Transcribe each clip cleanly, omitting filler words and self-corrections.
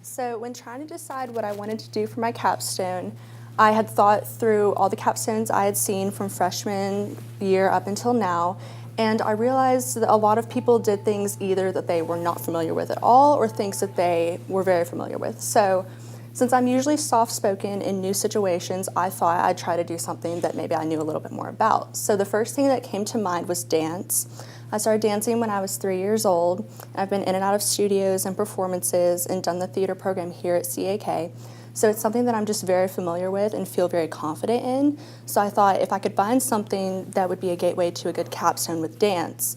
So when trying to decide what I wanted to do for my capstone, I had thought through all the capstones I had seen from freshman year up until now, and I realized that a lot of people did things either that they were not familiar with at all or things that they were very familiar with. So since I'm usually soft-spoken in new situations, I thought I'd try to do something that maybe I knew a little bit more about. So the first thing that came to mind was dance. I started dancing when I was 3 years old, and I've been in and out of studios and performances and done the theater program here at CAK. So it's something that I'm just very familiar with and feel very confident in. So I thought if I could find something that would be a gateway to a good capstone with dance,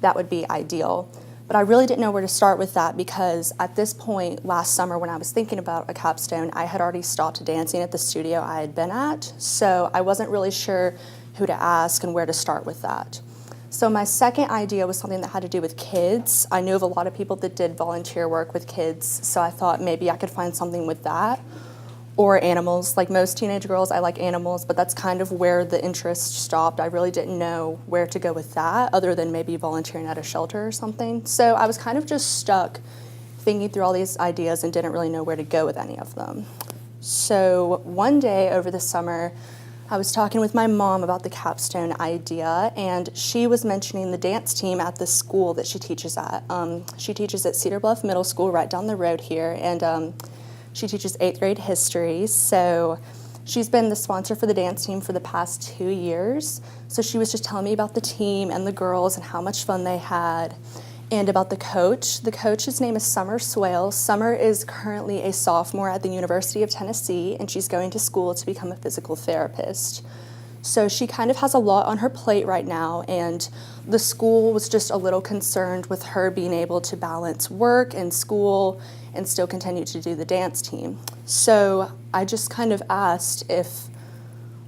that would be ideal. But I really didn't know where to start with that because at this point last summer when I was thinking about a capstone, I had already stopped dancing at the studio I had been at. So I wasn't really sure who to ask and where to start with that. So my second idea was something that had to do with kids. I knew of a lot of people that did volunteer work with kids, so I thought maybe I could find something with that. Or animals. Like most teenage girls, I like animals, but that's kind of where the interest stopped. I really didn't know where to go with that other than maybe volunteering at a shelter or something. So I was kind of just stuck thinking through all these ideas and didn't really know where to go with any of them. So one day over the summer, I was talking with my mom about the capstone idea, and she was mentioning the dance team at the school that she teaches at. She teaches at Cedar Bluff Middle School right down the road here, and she teaches 8th grade history. So she's been the sponsor for the dance team for the past 2 years. So she was just telling me about the team and the girls and how much fun they had, and about the coach. The coach's name is Summer Swale. Summer is currently a sophomore at the University of Tennessee, and she's going to school to become a physical therapist. So she kind of has a lot on her plate right now, and the school was just a little concerned with her being able to balance work and school and still continue to do the dance team. So I just kind of asked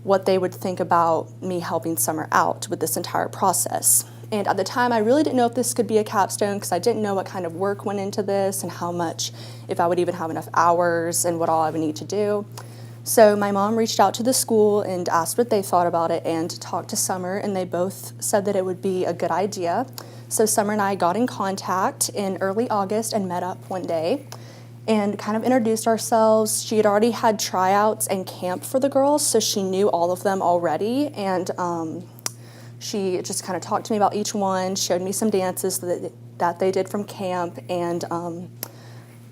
what they would think about me helping Summer out with this entire process. And at the time, I really didn't know if this could be a capstone because I didn't know what kind of work went into this and how much, if I would even have enough hours and what all I would need to do. So my mom reached out to the school and asked what they thought about it and talked to Summer, and they both said that it would be a good idea. So Summer and I got in contact in early August and met up one day and kind of introduced ourselves. She had already had tryouts and camp for the girls, so she knew all of them already, and she just kind of talked to me about each one, showed me some dances that they did from camp, and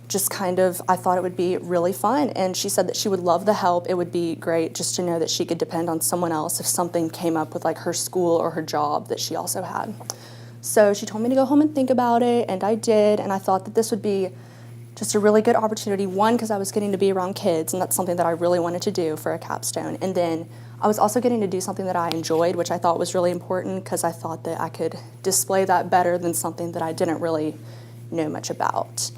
just kind of, I thought it would be really fun. And she said that she would love the help. It would be great just to know that she could depend on someone else if something came up with like her school or her job that she also had. So she told me to go home and think about it, and I did, and I thought that this would be just a really good opportunity. One, because I was getting to be around kids, and that's something that I really wanted to do for a capstone. And then I was also getting to do something that I enjoyed, which I thought was really important because I thought that I could display that better than something that I didn't really know much about.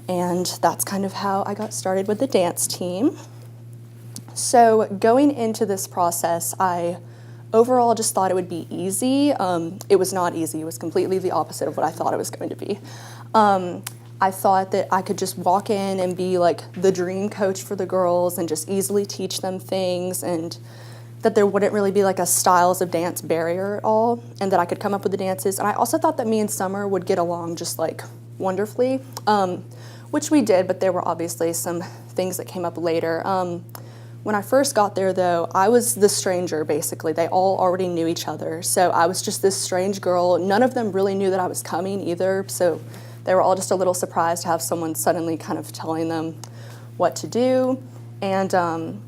And that's kind of how I got started with the dance team. So going into this process, I overall just thought it would be easy. It was not easy. It was completely the opposite of what I thought it was going to be. I thought that I could just walk in and be like the dream coach for the girls and just easily teach them things, and that there wouldn't really be like a styles of dance barrier at all, and that I could come up with the dances. And I also thought that me and Summer would get along just like wonderfully, which we did, but there were obviously some things that came up later. When I first got there though, I was the stranger basically. They all already knew each other, so I was just this strange girl. None of them really knew that I was coming either, so they were all just a little surprised to have someone suddenly kind of telling them what to do. And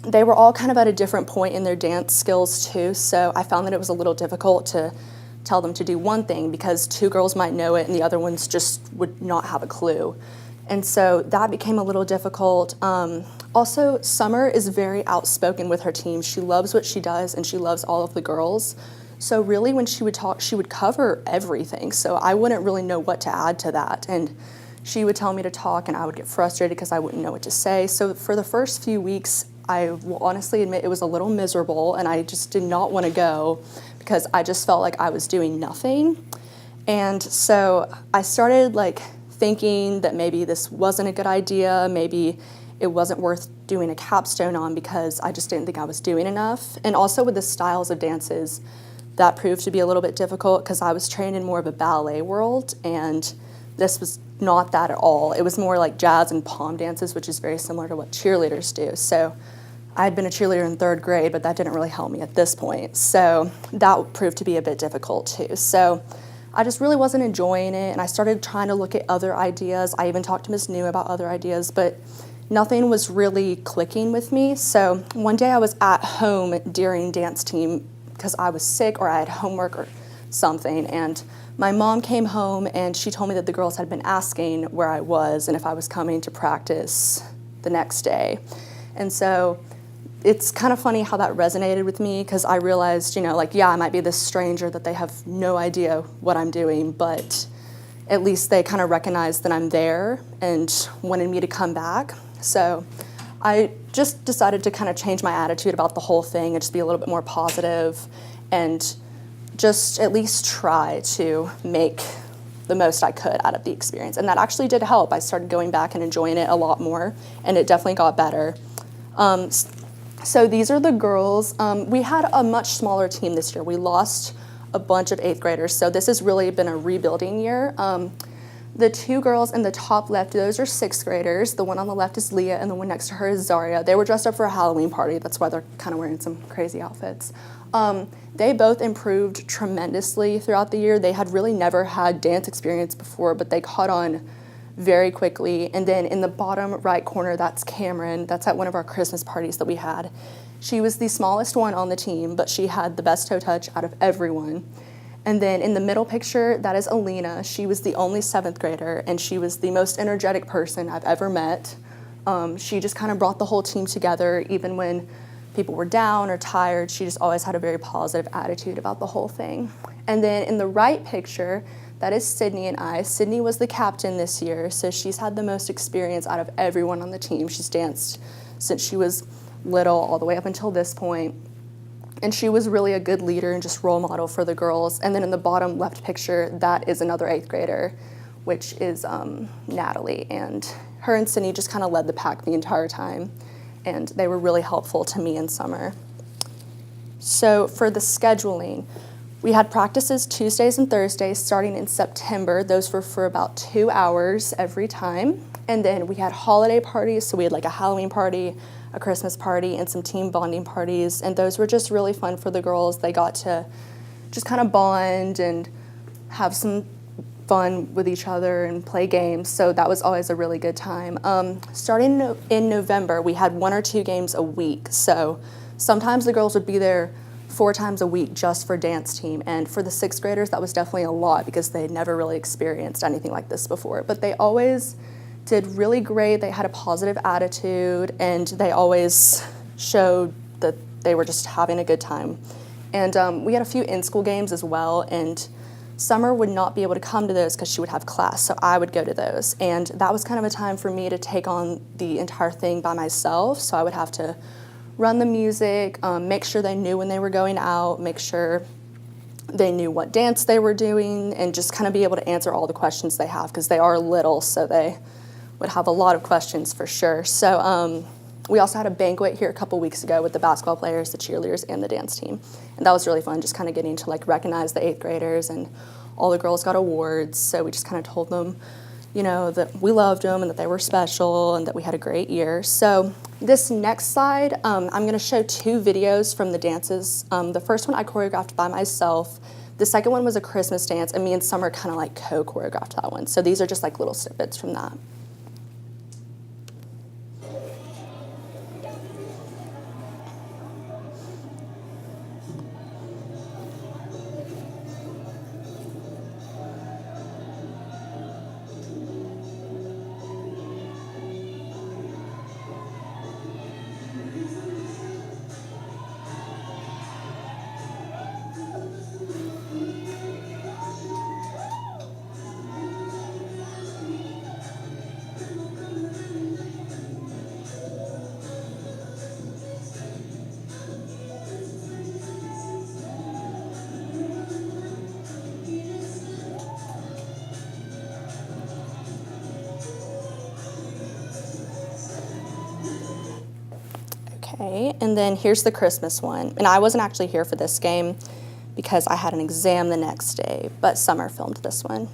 they were all kind of at a different point in their dance skills too, so I found that it was a little difficult to tell them to do one thing because two girls might know it and the other ones just would not have a clue. And so that became a little difficult. Also, Summer is very outspoken with her team. She loves what she does and she loves all of the girls. So really when she would talk, she would cover everything. So I wouldn't really know what to add to that. And she would tell me to talk and I would get frustrated because I wouldn't know what to say. So for the first few weeks, I will honestly admit it was a little miserable and I just did not want to go because I just felt like I was doing nothing. And so I started like thinking that maybe this wasn't a good idea, maybe it wasn't worth doing a capstone on because I just didn't think I was doing enough. And also with the styles of dances, that proved to be a little bit difficult because I was trained in more of a ballet world, and this was not that at all. It was more like jazz and pom dances, which is very similar to what cheerleaders do. So I had been a cheerleader in 3rd grade, but that didn't really help me at this point. So that proved to be a bit difficult too. So I just really wasn't enjoying it, and I started trying to look at other ideas. I even talked to Ms. New about other ideas, but nothing was really clicking with me. So one day I was at home during dance team because I was sick or I had homework or something, and my mom came home and she told me that the girls had been asking where I was and if I was coming to practice the next day. And so it's kind of funny how that resonated with me, because I realized, like, yeah, I might be this stranger that they have no idea what I'm doing, but at least they kind of recognize that I'm there and wanted me to come back. So I just decided to kind of change my attitude about the whole thing and just be a little bit more positive and just at least try to make the most I could out of the experience. And that actually did help. I started going back and enjoying it a lot more, and it definitely got better. So these are the girls. We had a much smaller team this year. We lost a bunch of 8th graders, so this has really been a rebuilding year. The 2 girls in the top left, those are 6th graders. The one on the left is Leah, and the one next to her is Zaria. They were dressed up for a Halloween party. That's why they're kind of wearing some crazy outfits. They both improved tremendously throughout the year. They had really never had dance experience before, but they caught on very quickly. And then in the bottom right corner, that's Cameron. That's at one of our Christmas parties that we had. She was the smallest one on the team, but she had the best toe touch out of everyone. And then in the middle picture, that is Alina. She was the only 7th grader, and she was the most energetic person I've ever met. She just kind of brought the whole team together, even when people were down or tired. She just always had a very positive attitude about the whole thing. And then in the right picture, that is Sydney and I. Sydney was the captain this year, so she's had the most experience out of everyone on the team. She's danced since she was little all the way up until this point. And she was really a good leader and just role model for the girls. And then in the bottom left picture, that is another 8th grader, which is Natalie. And her and Sydney just kind of led the pack the entire time. And they were really helpful to me in summer. So for the scheduling, we had practices Tuesdays and Thursdays starting in September. Those were for about 2 hours every time. And then we had holiday parties, so we had like a Halloween party, a Christmas party, and some team bonding parties. And those were just really fun for the girls. They got to just kind of bond and have some fun with each other and play games, so that was always a really good time. Starting in November, we had 1 or 2 games a week, so sometimes the girls would be there 4 times a week just for dance team, and for the 6th graders, that was definitely a lot because they'd never really experienced anything like this before, but they always did really great. They had a positive attitude, and they always showed that they were just having a good time. And we had a few in-school games as well, and Summer would not be able to come to those because she would have class, so I would go to those. And that was kind of a time for me to take on the entire thing by myself, so I would have to run the music, make sure they knew when they were going out, make sure they knew what dance they were doing, and just kind of be able to answer all the questions they have, because they are little, so they would have a lot of questions for sure. So we also had a banquet here a couple weeks ago with the basketball players, the cheerleaders, and the dance team. And that was really fun, just kind of getting to like recognize the 8th graders, and all the girls got awards. So we just kind of told them, that we loved them and that they were special and that we had a great year. So this next slide, I'm gonna show 2 videos from the dances. The first one I choreographed by myself. The second one was a Christmas dance, and me and Summer kind of like co-choreographed that one. So these are just like little snippets from that. Okay, and then here's the Christmas one. And I wasn't actually here for this game because I had an exam the next day, but Summer filmed this one.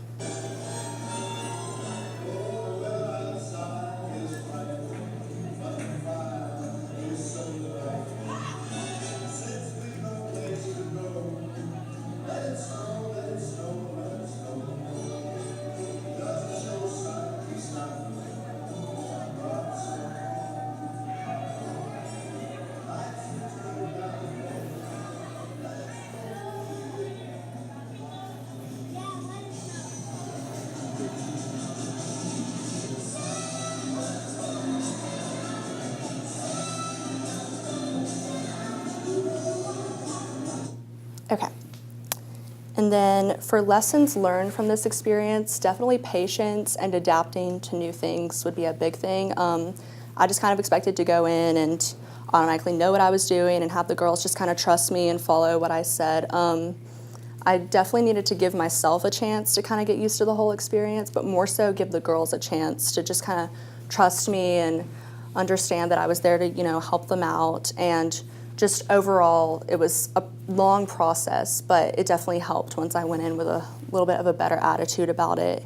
And then for lessons learned from this experience, definitely patience and adapting to new things would be a big thing. I just kind of expected to go in and automatically know what I was doing and have the girls just kind of trust me and follow what I said. I definitely needed to give myself a chance to kind of get used to the whole experience, but more so give the girls a chance to just kind of trust me and understand that I was there to, help them out. And just overall, it was a long process, but it definitely helped once I went in with a little bit of a better attitude about it.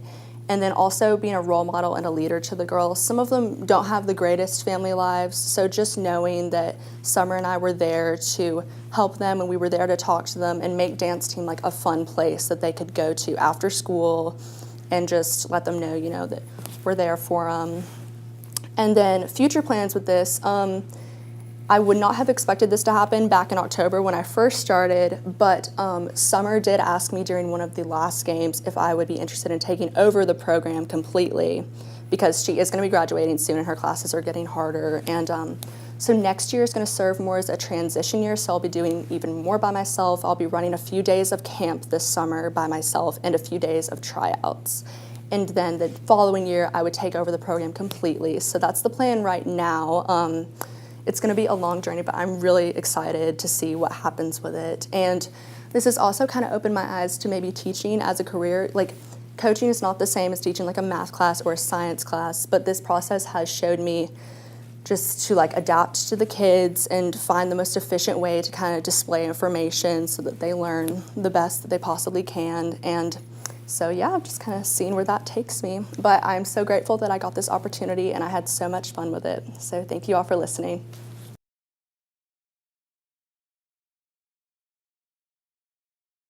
And then also being a role model and a leader to the girls. Some of them don't have the greatest family lives, so just knowing that Summer and I were there to help them and we were there to talk to them and make dance team like a fun place that they could go to after school and just let them know, that we're there for them. And then future plans with this, I would not have expected this to happen back in October when I first started, but Summer did ask me during one of the last games if I would be interested in taking over the program completely, because she is going to be graduating soon and her classes are getting harder. And so next year is going to serve more as a transition year, so I'll be doing even more by myself. I'll be running a few days of camp this summer by myself and a few days of tryouts. And then the following year, I would take over the program completely. So that's the plan right now. It's going to be a long journey, but I'm really excited to see what happens with it. And this has also kind of opened my eyes to maybe teaching as a career. Like, coaching is not the same as teaching like a math class or a science class, but this process has showed me just to adapt to the kids and find the most efficient way to kind of display information so that they learn the best that they possibly can. And so yeah, I'm just kind of seeing where that takes me. But I'm so grateful that I got this opportunity and I had so much fun with it. So thank you all for listening.